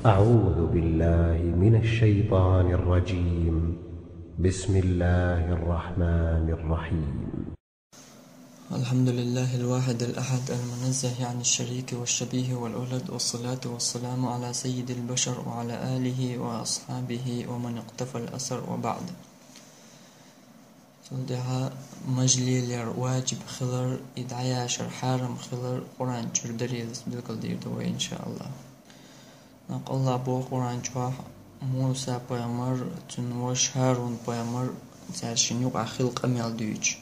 أعوذ بالله من الشيطان الرجيم. بسم الله الرحمن الرحيم. الحمد لله الواحد الأحد المنزه عن الشريك والشبيه والولد، والصلاة والسلام على سيد البشر وعلى آله وأصحابه ومن اقتفى الأثر، وبعد. صدها مجلي لير واجب خلر إدعاء شر حارم خلر قرآن شردري لسبيل دير دوي إن شاء الله. نق الله بو قرآن شوح موسى بيامر تنوش هارون بيامر تعشين يقع خلق أميال ديوش.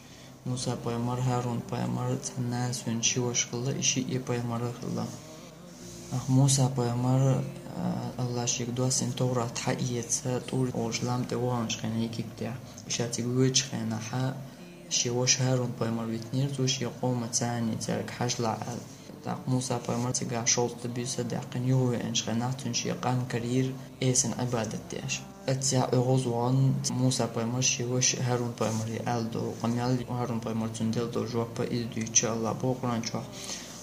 موسى بيامر هارون بيامر تناس ونشي وشخلا إشي بيامر خلا. موسى بيامر الله شيك دواس إن تورا تحقيت طور أوجلام توانش خنا يكيك تاع إشاتي جوج خنا حا شي وش هارون بيامر بيتنير توش يقوم تاني تارك حجلا تاع موسى بيامر تقع شوط تبيسة داقن يوه إنش خنا تنشي قام كرير إيسن عبادة تاش أتسع أغوزوان موسى بيامر شي وش هارون بيامر يالدو قميال هارون بيامر تندل دو جوابا إذ إن شاء الله بوقران شوح.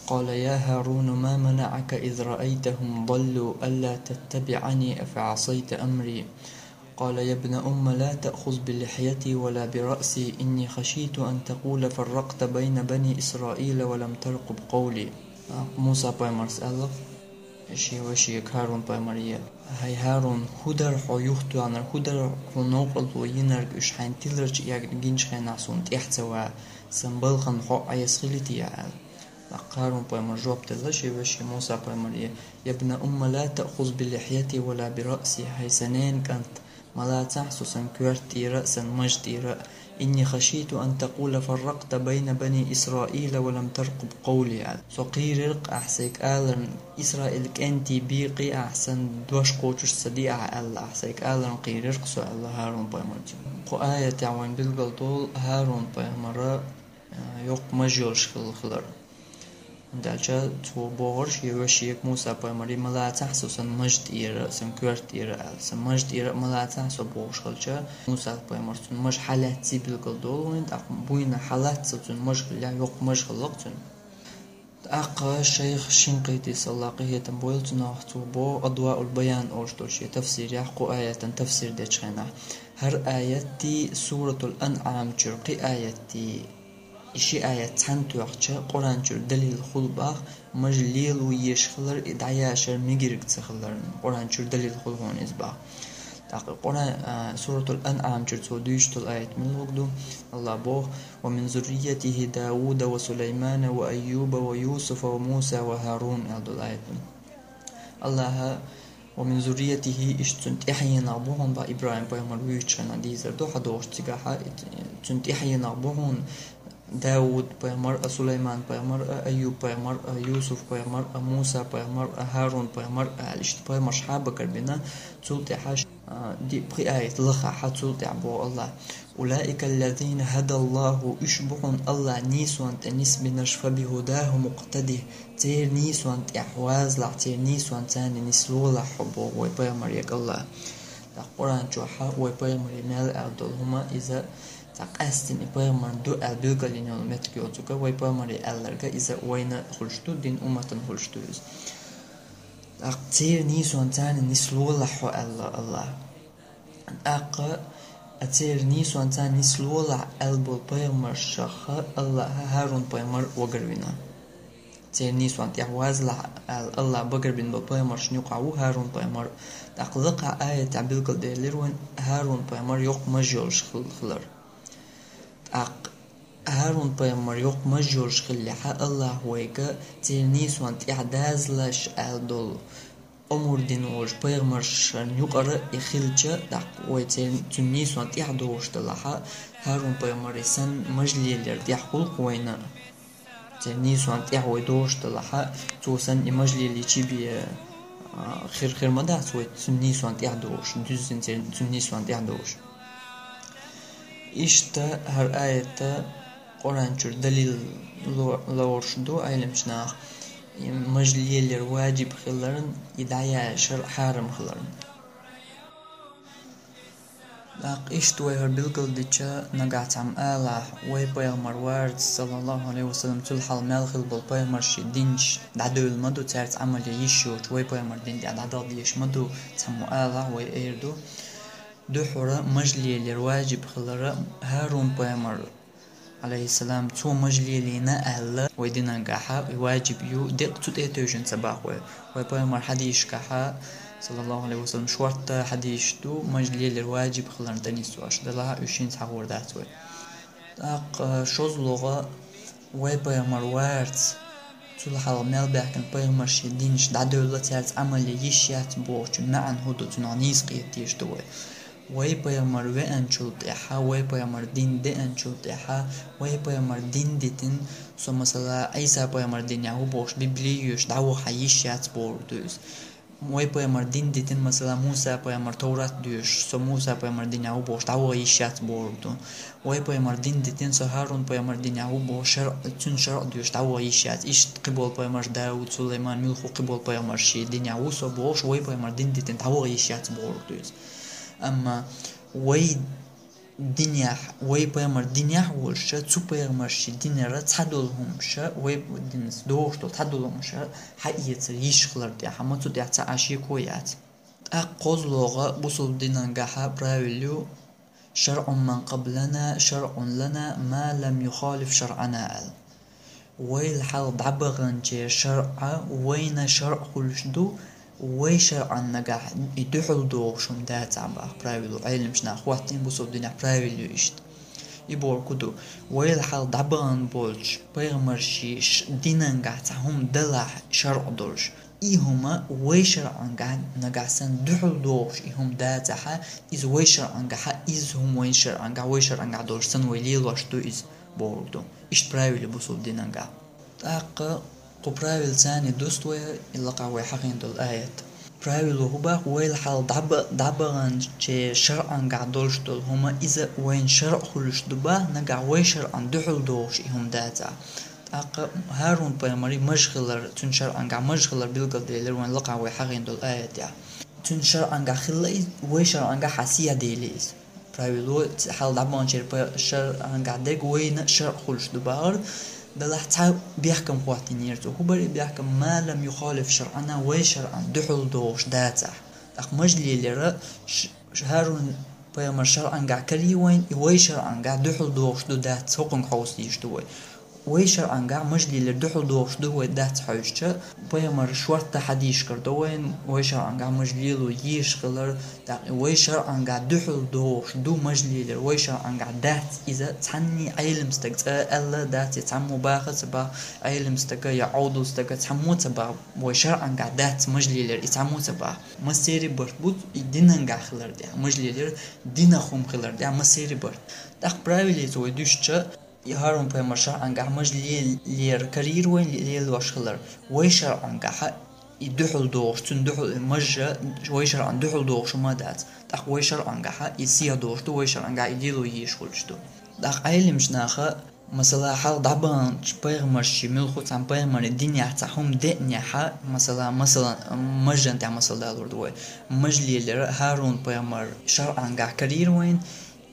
قال يا هارون ما منعك إذ رأيتهم ضلوا ألا تتبعني أفعصيت أمري. قال يا ابن لا تأخذ بلحيتي ولا برأسي، إني خشيت أن تقول فرقت بين بني إسرائيل ولم ترقب قولي. موسى بيامر سألق شي وشي هارون بيامرية هاي هارون هدر حو يختو عن هدر حو نوقل وينرق إشحين تلرج يجنش خين عصون تحتوى سنبلغن حو عيسخلتي يعال. هارون بيامر جواب تلشي وشي موسى بيامرية يا ابن لا تأخذ بلحيتي ولا برأسي، هاي سنين كانت ملا تحسسا كورتي رأسا مجدي رأ، إني خشيت أن تقول فرقت بين بني إسرائيل ولم ترقب قولي. سقير رق أحسيك آلن إسرائيل كنتي بيقي أحسن دوش قوتش صديع الله أحسيك آلن قير رق سؤال هارون بيامر قو آية تعوين بالقلطول هارون بيامر يوق مجيوش خلر دالجا تو بورش يوشيك موسى بيامري ملا تحسسا مجد إيرا سن كورت إيرا سن مجد إيرا ملا تحسو بورش خلجا موسى بيامر سن مج حالات سيبل قلدول وين بوين حالات سن مج لا يوق مج خلقتن أقا الشيخ الشنقيطي صلاقية تنبويلتنا بو أضواء البيان أوشتول شي تفسير يحقو آية تفسير ديشخنا هر آياتي سورة الأنعام ترقي آياتي إشي آية تانتو أخشى قرآن جر دليل خلباخ مجليل ويشخلر إدعايا شر ميجرق تخلر قرآن جر دليل خلبون إزباخ قرآن سورة الأنعام جر توديشت الآية من الوقت الله بوه ومن ذريته داود وسليمان وأيوب ويوسف وموسى وهارون هذا الآية الله ومن ذريته اشتنت إحينا بوهن با إبراهيم بيامر ويشنا ديزر دو حدوش تقاها تنت إحينا بوهن داود بيامر سليمان بيامر أيوب بيامر يوسف بيامر موسى بيامر هارون بيامر الاشت بيامر شحاب كربنا تولت حاش دي بقي آية لخا حتولت عبو الله أولئك الذين هدى الله اشبهن الله نيسوان تنس بنشف بهداه مقتده تير نيسوان تحواز لا تير نيسوان تاني نسلو لا حبو ويبيامر يك الله القرآن جوحا ويبيامر يمال أعدل هما إذا تقاستن بيامر دو البلغلين المتك يوتوكا ويبيامر ألرغا إذا وين خلشتو دين أمتن خلشتو تير نيسوان تاني نسلو لا حو الله أقا أتير نيسوان تاني نسلو لا ألبو بيامر شخا الله هارون بيامر وقروينا تير نيسوان تحواز لا الله بقربين بيامر شنيقعو هارون بيامر تقلق آية تعبيلقل ديليروين هارون بيامر يوق مجيولش خلر هارون بيامر يوق مجيولش خلحا الله ويقا تير نيسوان تحداز لاش ألدول أمور دينوش بيامر شن يقرأ يخلجا ويتير تنيسوان تحدوش تلحا هارون بيامر يسن مجليلر تحقلق وينا نيسوان تحوي دوش تلحا توسن مجليلي تشيبي خير مدى سويت نيسوان تحدوش دوزن نيسوان تحدوش إشتا هر آية قرآن شر دليل لورش دو علم شناخ مجليلر واجب خلرن يدعيا شر حارم خلرن Dak ish tu her bilkul dicha nagat am Allah way paymar ward sallallahu alaihi wasallam tul hal melkhil bol paymar shi dinch dadul madu tsart amal yishu way paymar din dadad yish madu tamu Allah way erdu duhura majli lir wajib khlara harun paymar عليه السلام تو مجلي لنا أهل ويدنا جحا واجب يو دق تتأتوجن سباق ويبقى حديث كحا صلى الله عليه وسلم شورت حديث تو مجلي للواجب خلنا تنيسو أشدلها وشين تحور داتوي أق شوز لغة ويبقى وارد تول حال مال بحكن بيغمر شدينش دعدولة تالت عمل يشيات بوش معن هدو تنانيس قيتيش دوي وای پیامبر و انچوت احا وای پیامبر دین ده انچوت احا وای پیامبر دین دیتن سو مثلا عیسی پیامبر دین یهو باش بیبلیوش دعو حیشیت بردوز وای پیامبر دین دیتن مثلا موسی پیامبر تورات دیوش سو موسی پیامبر دین یهو باش دعو حیشیت بردو وای پیامبر دین دیتن سو هارون پیامبر دین یهو باش چون شرع دیوش دعو حیشیت ایش قبول پیامبر داوود سلیمان ملخو قبول پیامبر شی دین یهو سو باش وای پیامبر دین دیتن دعو حیشیت بردوز أما وي دنيا وي بيمر دنيا والشا تو بيمر شي دنيا را تحدلهم شا وي دنس دوش تو تحدلهم شا حقيقة يشخلر دي حماتو دي عشي كويات أقوز لغة بوصل دينا جاها براوليو شرع من قبلنا شرع لنا ما لم يخالف شرعنا وي الحال دعبغن جي شرع وين شرع خلشدو وي شرعا نجاح يدخل دوشم دات عبا برايلو علم شنا خواتين بوصل دينا برايلو يشت يبور كدو وي الحال دعبان بولش بيغمر شي دينا نجاح هم دلح شرع دولش إيهما وي شرعا نجاح سن دخل دوش إيهم دات عها إز وي شرعا نجاح إز هم وين شرعا نجاح وي شرعا نجاح دولش سن ويليل واشتو إز بوردو إشت برايلو بوصل دينا نجاح تاق برايل ثاني دوستوي اللي قاوي حقين دول آيات برايل هو ويل حال دعبغان جي شرعا قعدولش دول هما إذا وين شرع خلش دبا نقع وي شرعا دحل دوش إهم داتا تاق هارون بيماري مشغلر تون شرعا قع مشغلر بالقل ديلر وين اللي قاوي حقين دول آيات تون شرعا قع خلي وي شرعا قع حسيا ديليز برايل حال دعبغان جي شرعا قع ديك وين شرع خلش دبا دلح تعب بيحكم خواتينيرتو هو بري بيحكم ما لم يخالف شرعنا وي شرعا دحل دوش داتا اخ مجلي لرا هارون بيامر شرعا قاع كري وي شرعا قاع دحل دوش دو دات سوقن خوصيش دوي وي شرعا قاع مجلي لدحل دوش دو دات حوشتا بيامر شورت حديش كردوين وي شرعا قاع مجلي لو يش غلر وي شرعا قاع دحل دوش دو مجلي لر وي شرعا قاع دات اذا تعني علم استقا الا دات يتعمو باخت با علم استقا يعودو استقا تعمو تبا وي شرعا قاع دات مجلي لر يتعمو تبا مسيري بربوت دينا قاع خلر دي مجلي لر دينا خوم خلر دي مسيري برد تاخ برايلي تو دوشتا هارون بيمر شرعا قاع مجلي لير كارير وين ليل واشخلر وي شرعا قاع يدحل دوش تندحل مجا وي شرعا دحل دوش ما دات تاخ وي شرعا قاع يسيا دوش تو وي شرعا قاع يديلو يشخلشتو تاخ علم شناخه مثلا حال دعبان بيغمر شي ملخو تاع بيغمر الدنيا تاعهم دنيا حا مثلا مجن تاع مثلا دالور دوي مجلي هارون بيغمر شرعا قاع كارير وين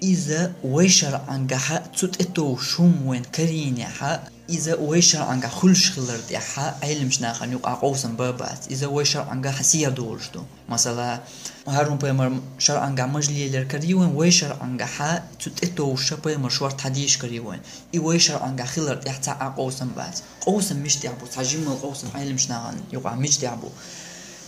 إذا ويشر عنك حق تتأتو شوم وين كريني حق إذا ويشر عنك خلش خلر دي حق علم شناخن يقع قوسا بابات إذا ويشر عنك حسيا دورشتو مثلا هارون بيمر شر عنك مجلي للكريوين ويشر عنك حق تتأتو شبه مشوار حديش كريوين إي ويشر عنك خلر دي حتى قوسا بات قوسا مش ديعبو تحجيم القوسا علم شناخن يقع مش ديعبو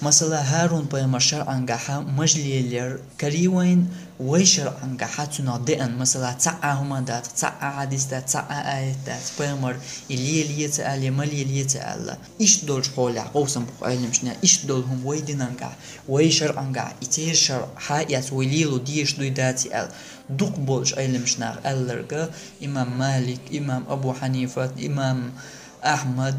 مثلا هارون بيمر شر عنك مجلي للكريوين ويشر عنك حتى دئن مثلا تعهما دات تع حديث دات تع آيات دات بيمر اللي تعالى مالي اللي تعالى إيش دولش حول قوسم بقايل مشنا إيش دولهم ويدين عنك ويشر عنك يتيشر حيات وليلو ديش دوي داتي ال دوق بولش أيل مشنا ألرجا إمام مالك إمام أبو حنيفة إمام أحمد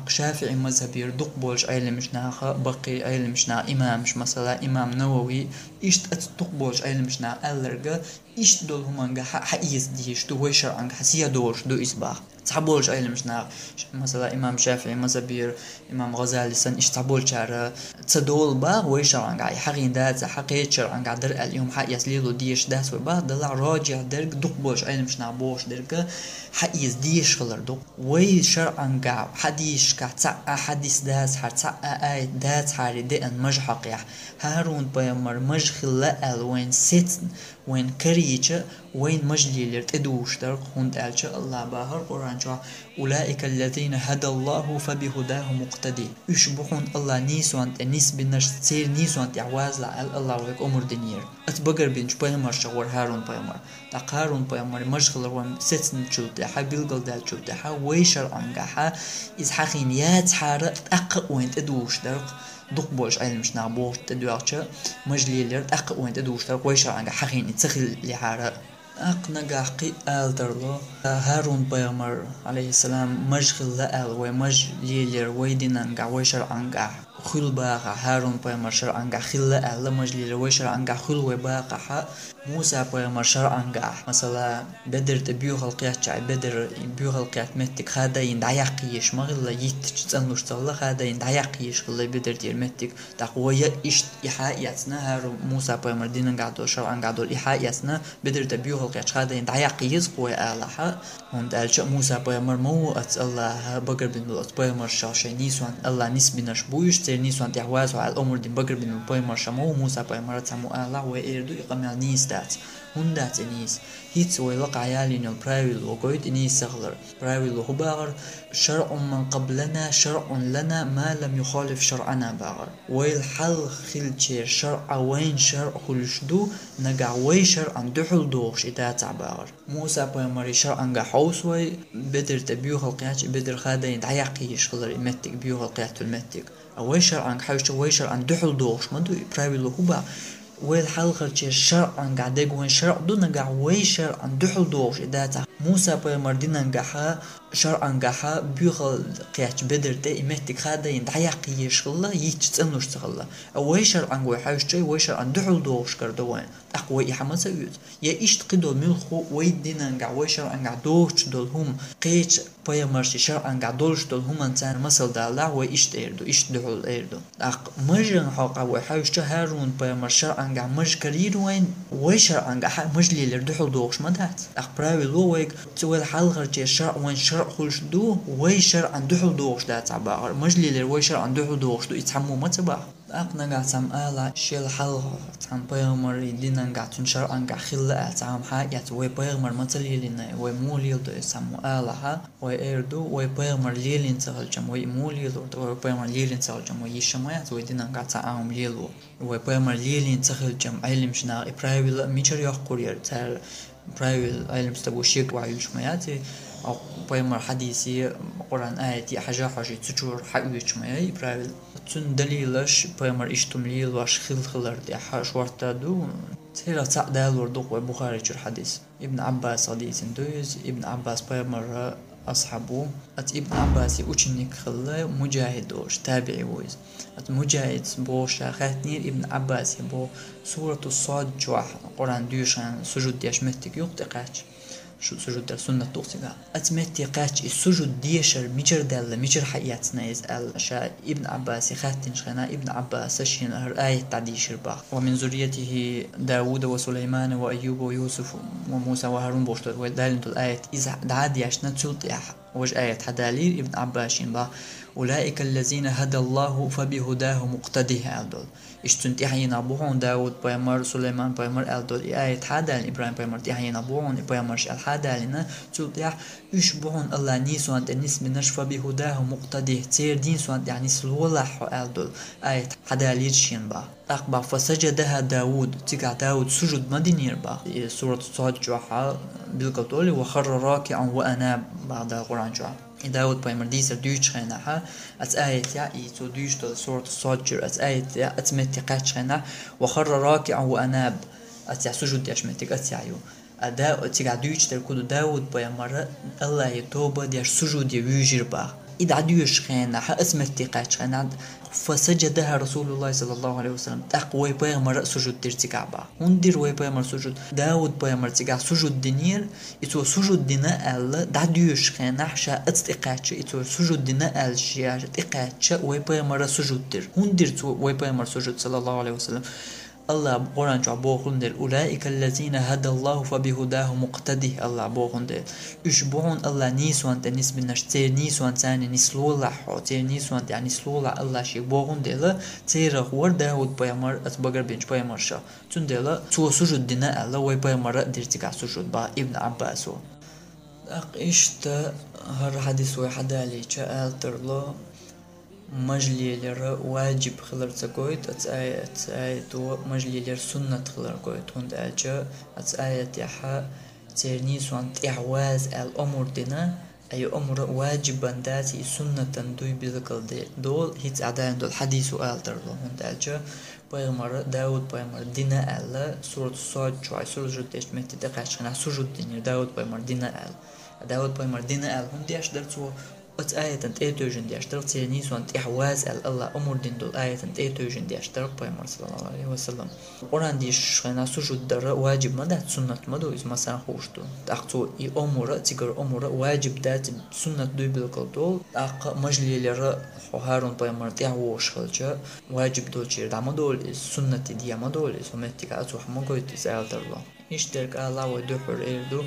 شافعي مذهبي دق بولش أيل مشنا بقي أيل مشنا إمام مش مثلا إمام نووي إيش تدق بولش أيل مشنا ألرجا إيش دول هم عنك حقيقة ديش دو ويشر عنك حسيا دوش دو إسباح تعبولش أيلمشنا مثلا إمام شافعي مزبير إمام غزالي سن تعبول شعر تدول با ويشر عن قاعد حقين دات حقيت شر عن قادر اليوم حق يسليلو ديش داس وبا دلع راجع درك دق بولش أيلمشنا بوش درك حقيس ديش خلر دق ويشر عن قاعد حديش كتع حديث داس حتع آية داس حاري دئن مجحق يح هارون بيمر مجخل لأل وين ستن وين كريتش وين مجلي تدوش درك هند ألش الله باهر قرآن شو أولئك الذين هدى الله فبهداه مقتدي يشبهون الله نيسوان نيس بنش تصير نيسوان تعواز لعل الله ويك أمر دنير أتبقر بينش بيمر شغور هارون بيمر تاق هارون بيمر مجخل وين ستن شلت حبيل قلدال شلت ويشر عنقها إذ حقين يات حارة أق وين تدوش درك دق بولش أيل مش نعبوش تدوارش مجلي لرد أق وين تدوش درك ويشر عنقها حقين يتسخل لحارة أقنع قي ألدرلو هارون بيمر عليه السلام مجخل لأل ومجليلر ويدينانقع ويشر عنقع خل باقع هارون بيمر شر عنقع خل لأل مجليلر ويشر عنقع خل وباقع موسى بيمر شر عنقع مثلا بدر تبيو خلقيات شعي بدر بيو خلقيات متك خادا يندعيقيش مغلا يتجتنلوش تغلا خادا يندعيقيش خلا بدر دير متك تقوية إشت إحاياتنا هارون موسى بيمر دينانقع دول شر عنقع دول إحاياتنا بدر تبيو خلقيات خادا يندعيقيز قوي آلها هند ألش موسى بيمر مو أت الله بقر بن بلوت بيمر شاشي نيسوان الله نسبناش بويش تير نيسوان تحواز على الأمر دين بقر بن بيمر شمو موسى بيمر تسمو الله وإيردو يقمع نيس دات هندات نيس هيتس ويلق عيالين البراويل وقويت نيس سغلر براويل هو باغر شرع من قبلنا شرع لنا ما لم يخالف شرعنا باغر ويلحل خلتشير شرع وين شرع خلشدو نقع وي شرع دحل دوغش إتاتع باغر موسى بيمر شرع نقع حوسوي بدر تبيو خلقياتش بدر خادين دعيقيش خلر إمتك بيو خلقيات المتك وي شرع حوش وي شرع دحل دوغش مدو براويل هو باغر ويلحل خلتشير شرع قاعد وين شرع دون قاع وي شرع دحل دوغش إتاتع موسى بيمر دينانقعها شرعا قاحا بيغل قياش بدر تي إمتك خادا يندعيقيش غلا يتجتنوش تغلا أوي شرعا قوي حاوش جاي وي شرعا دحل دوغش كردوان أقوي إحما سويت يا إيش تقدو ملخو ويدينانقع وي شرعا قاع دوغش دول هم قيش بيمرشي شرعا قاع دولش دول هم انسان مسل دالا وي إيش تيردو إيش دحل إيردو أق مجرن حاقا وي حاوش جا هارون بيمر شرعا قاع مج كرير وين وي شرعا قاحا مجلي لردحل دوغش مدات أق براوي لو ويك تول حلغر جي شرع وين شرع خلش دو وي شرع دحل دوغش دات عباغر مجلي لر وي شرع دحل دوغش دو يتحمو متباغ أقنا قاعد سام آلا شيل حلغر تان بيغمر يدينا قاعد تنشرع قاع خلا تعام حاجات وي بيغمر متلي لنا وي مولي دو يسمو آلا ها وي إيردو وي بيغمر ليلين تغل جم وي مولي دو وي بيغمر ليلين تغل جم وي يشمايات وي دينا قاعد تعام ليلو وي بيغمر ليلين تغل جم علم شنا إبراهيم لا ميشر يحقور تار برايل علم استبوشيك وعيل شمياتي أو بيمر حديثي قرآن آياتي حاجة تجور حقويش ماي برايل تون دليلش بيمر إشتمليل واش خلر دي حاش ورتادو تيرا تعدال وردوق وبخاري جر حديث ابن عباس حديث دوز ابن عباس بيمر أصحابه ابن عباس يوشنك خلا مجاهد وش تابعي ويز مجاهد بوش خاتنير ابن عباس بو سورة الصاد جوح قرآن دوشان سجود ديش متك يقتقاش شو سجود دل سنة توقتقا أتمتي قاش السجود ديشر مجر دل مجر حياتنا يزال شا ابن عباس خاتن شخنا ابن عباس شين آية تعديشر باق ومن ذريته داود وسليمان وأيوب ويوسف وموسى وهارون بوشتر ودالنتو الآية إذا دعاد ياشنا تلطيح وج آية حدالير ابن عباسين با أولئك الذين هدى الله فبهداه مقتديه ألدول اشتنتيحين أبوهون داود بيمر سليمان بيمر ألدول آية حدال إبراهيم بيمر تيحين أبوهون بيمرش الحدالنا تلطيح يشبهون الله نيسوان تنس منش فبهداه مقتديه تير دينسوان يعني سلولح ألدول آية حدالير شين با أقبع فسجدها داود تقع داود سجد مدينير با سورة الصاد جوحا بالقطول وخر راكعا وأناب بعد القرآن جوحا داود بيمر ديسر دوش خيناها آية يعني تو دوش دل سورة الصاد جر آية أتمتي قاتش خينا وخر راكعا وأناب سجد ديش متك أتيعيو أداء تقع دوش تركود داود بيمر الله يتوبة ديش سجود يوجر با إذا عديوش خينا اسمت تقاش خينا فسجدها رسول الله صلى الله عليه وسلم تقوي بيغمر سجود دير تقعبا هندير وي بيغمر سجود داود بيغمر تقع سجود دينير إتو سجود دينا أل دعديوش خينا حشا اتقاش إتو سجود دينا أل شيا اتقاش وي بيغمر سجود دير هندير وي بيغمر سجود صلى الله عليه وسلم الله قرآن جو بوخندل أولئك الذين هدى الله فبهداه مقتدي الله بوخندل يشبعون الله نيسوان تنس بنش تير نيسوان تاني نسلولا حو تير نيسوان يعني نسلولا الله شي بوخندل تير غور داود بيامر أتبقر بينش بيامر شا تندل تو سجود دينا الله وي بيامر ديرتقع سجود با ابن عباسو إشت هر حديث واحد عليه شاء ترلو مجليلر واجب خلر تقويت أتآية مجليلر سنة خلر قويت هند أجا أتآية يحا تيرنيس وان إعواز الأمور دينا أي أمر واجبا داتي سنة دوي بذكال دول هيت أعدائن دول حديث آلتر هند أجا بيغمر داود بيغمر دينا ألا سورة الصاد شوي سورة جدش مهتي دقاش خنا سجود دينير داود بيغمر دينا أل داود بيغمر دينا أل هند ياش درتو آية تيتوجن دي أشترك تيرنيس وانت إحواز الله أمور دين دول آية تيتوجن دي أشترك بيامر صلى الله عليه وسلم قرآن ديش خينا سجود در واجب ما دات سنة مدو إز مثلا خوشتو تاقتو إي أمور تيجر أمور واجب دات سنة دوي بالكل دول تاق مجلي لر هارون بيامر تيعوش خلجا واجب دول شير دام دول إز سنة دي ما دول إز ومتك أتوح مقويت إز آل در إشترك الله ودوحر إردو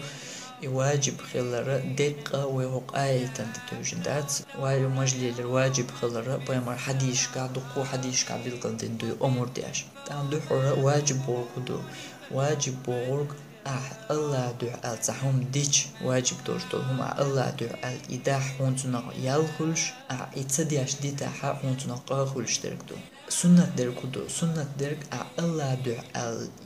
واجب خلرة دقة وهق آية تتوجدات وعلى مجلي الواجب خلرة بيمر حديش كا دقو حديش كا بالقلدين دو أمور دياش تام دو حرة واجب بورقدو واجب بورق الله دو ألتهم ديش واجب دورتو هم الله دو الإداح هونتنا يالخلش إتسدياش ديتا حا هونتنا قاخلش تركدو سنة دركودو سنة درك الله دو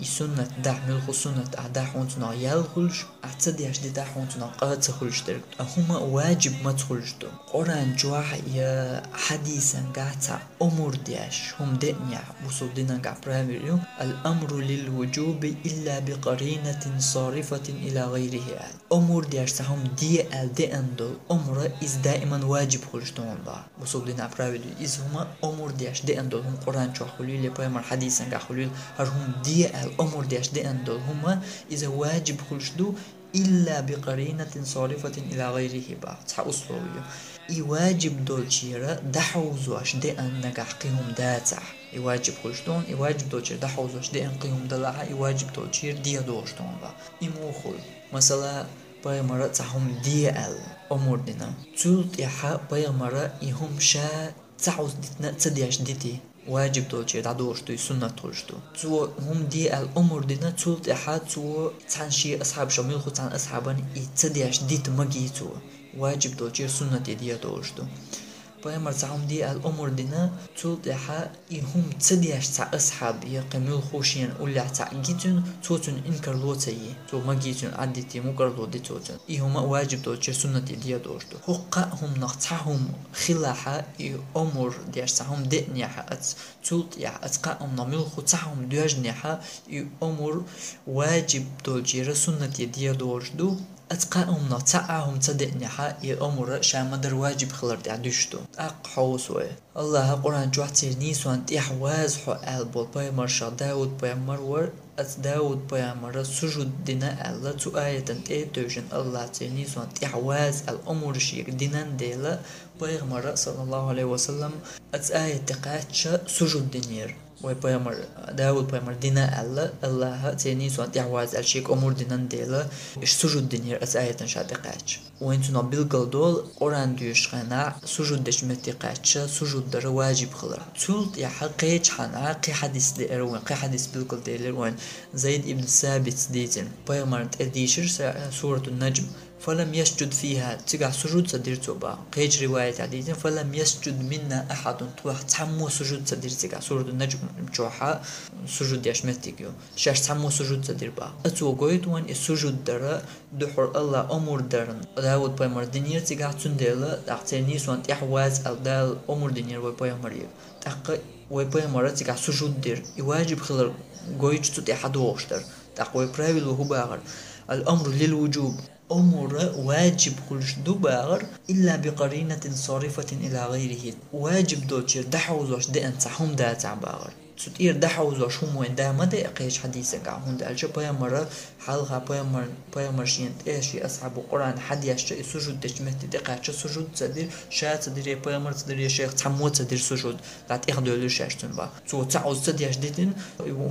سنة دعمل سنة دحونتنا يالخلش اعتدياش دي دحونتنا قاتخلش درك هما واجب ما تخلشتو قرآن جواح يا حديثا قاعتا أمور دياش هم دنيا وصول دينا قاع براميريو الأمر للوجوب إلا بقرينة صارفة إلى غيره أمور دياش سهم دي اندو أمر إز دائما واجب خلشتون با وصول دينا براميريو إز هما أمور دياش دي اندو هم قرآن جو خليل يبايمر حديثا قا خليل هرهم دي الأمور دياش دي اندول هما إذا واجب خلشدو إلا بقرينة صارفة إلى غيره با تحاوصلويو إي واجب دول شيرا دحوزواش دي أن نقاقهم داتح إي واجب خلشدون إي واجب دول شير دحوزواش دي أن قيهم دلعا إي واجب دول شير دي دوشتون با إي موخل مثلا بايمر تحهم دي الأمور دينا تولت إحا بايمر إهم شا تعوز ديتنا تدياش ديتي واجب دولشي دعوشتو سنة تولشتو تو هم دي الأمور دينا تولت إحا تو تعنشي أصحاب شميل خو تان أصحابان تدياش ديت مجيتو واجب دولشي سنة دي دولشتو بايمر تعهم دي الأمور دينا تولت إحا هم تدياش تع أصحاب يقميل خوشين أولي تعجيتون توتون إنكر لوتي تو مجيتون عديتي مقر لو دي توتون هما واجب دولشي سنة دي دولشتو حقهم نقطعهم خلاحا أمور دياش تعهم دئنيحا تولت يا أتقاهم نميل خو تعهم دياجنيحا أمور واجب دولشي سنة دي دولشتو أتقاهم نتعهم تدئنيحا أمور شامدر واجب خلر دعدوشتو حوصوه الله قرآن جوحتير نيسوان تيحواز حو ألبول بايمر شا داود بايمر ور داود بايمر سجود دينا ألا تو آية تيتوجن الله تير نيسوان تيحواز الأمور شيك دينان ديلا بايمر صلى الله عليه وسلم آية تقاتش سجود دينير وبايمر داود بايمر دينا الله تيني سوان تحواز الشيك أمور دينان ديلا إش سجود دينير آية شادقاتش وإنتنا بالقل دول قرآن ديوش خانا سجود ديش متقاتش سجود در واجب خلر تولت يا حقيقش حانا قي حديث لإروين قي حديث بالقل ديلروين زيد ابن ثابت ديتن بايمر تأديشر سورة النجم فلم يسجد فيها تقع سجود صدير توبا قيج رواية عديدين فلم يسجد منا أحد توح تحمو سجود صدير تقع سورة النجم مجوحة سجود يشمتكيو شاش تحمو سجود صدير با أتو قويت وان السجود در دحر الله أمور درن داود بايمر دينير تقع تنديلا تحتيني سوان تحواز الدال أمور دينير وبايمر تقع وبايمر تقع سجود در يواجب خلر قويت تتحدوش در تقوي براويل وهو باغر الأمر للوجوب أمر واجب خلش دباغر إلا بقرينة صارفة إلى غيره واجب دوتشير دحوزوش دئن تحهم دا تعباغر تطير دحوزوش هم وين دا مدى إقيش حديثك عهون دا الجا بيامر حلقة بيامر شين إيشي أصحاب القرآن حديش سجود تجمت دقاش سجود تدير شات تدير بيامر تدير شيخ تحموت تدير سجود لا تأخذوا لشاشتن با تو تعوز تديش ديتن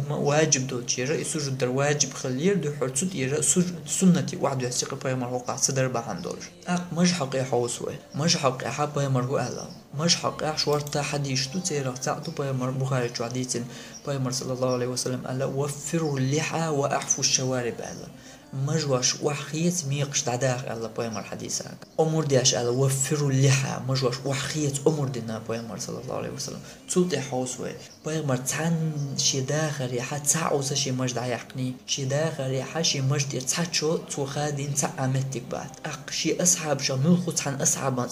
واجب دوتشير سجود در واجب خلير دو حرصت يرى سنتي واحد يسيق بيامر وقع صدر بحندوش مش حقي حوسوي مش حقي حب بيامر هو أهلا مش حقي شورتا حديش تو تيرا تعطو بيامر بخارج وعديتن بيامر صلى الله عليه وسلم ألا وفروا اللحى وأعفوا الشوارب ألا مجوش وحخيت ميقش تعداخ ألا بيامر حديثك أمور دياش ألا وفروا اللحى مجوش وحخيت أمور دينا بيامر صلى الله عليه وسلم تولتي حوسوي بيامر تان شي داخل ريحة تعوز شي مجد عيقني شي داخل ريحة شي مجد تحتشو توخادين تعامتك بعد شي أصحاب شملخو تحن أصحاب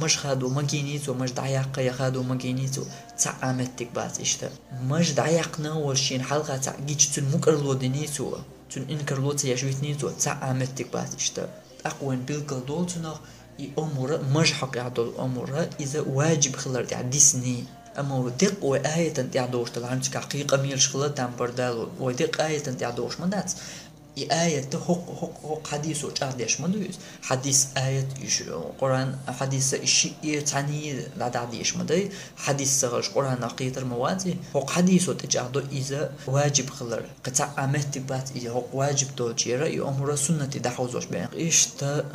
مش خادو مجينيتو مجد عيق يخادو مجينيتو تعامتك بعد إشتا مجد عيقنا والشين حلقة تعجيج تنمكرلو دينيتو تن إنكرلو تيجويتنيتو تعامتك بعد إشتا أقوين بيلقل دولتنا أمور مجحق يعدو الأمور إذا واجب خلال تعديسني أما دق وآية تعدوش تلعنتك حقيقة ميلش خلال تنبردالو ودق آية تعدوش مدات آية حق حديث وجارديش مدويس حديث آية قرآن حديث الشيء تعني لا تعديش مدي حديث سغش قرآن عقيدة الموازي حق حديث وتجاردو إذا واجب خلر قطع عمتك بات إذا حق واجب توجيرا يأمر سنة دحوزوش بين إيش تا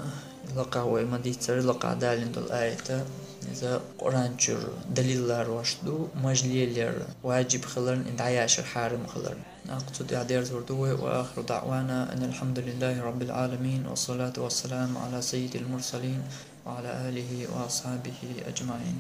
لقاوي مديتر لقا دالين دول آية إذا قرآن شر دليل الله روشدو مجليل واجب خلرن إن عياش الحارم خلرن أقصد إعدار زردوه وآخر دعوانا أن الحمد لله رب العالمين والصلاة والسلام على سيد المرسلين وعلى آله وأصحابه أجمعين.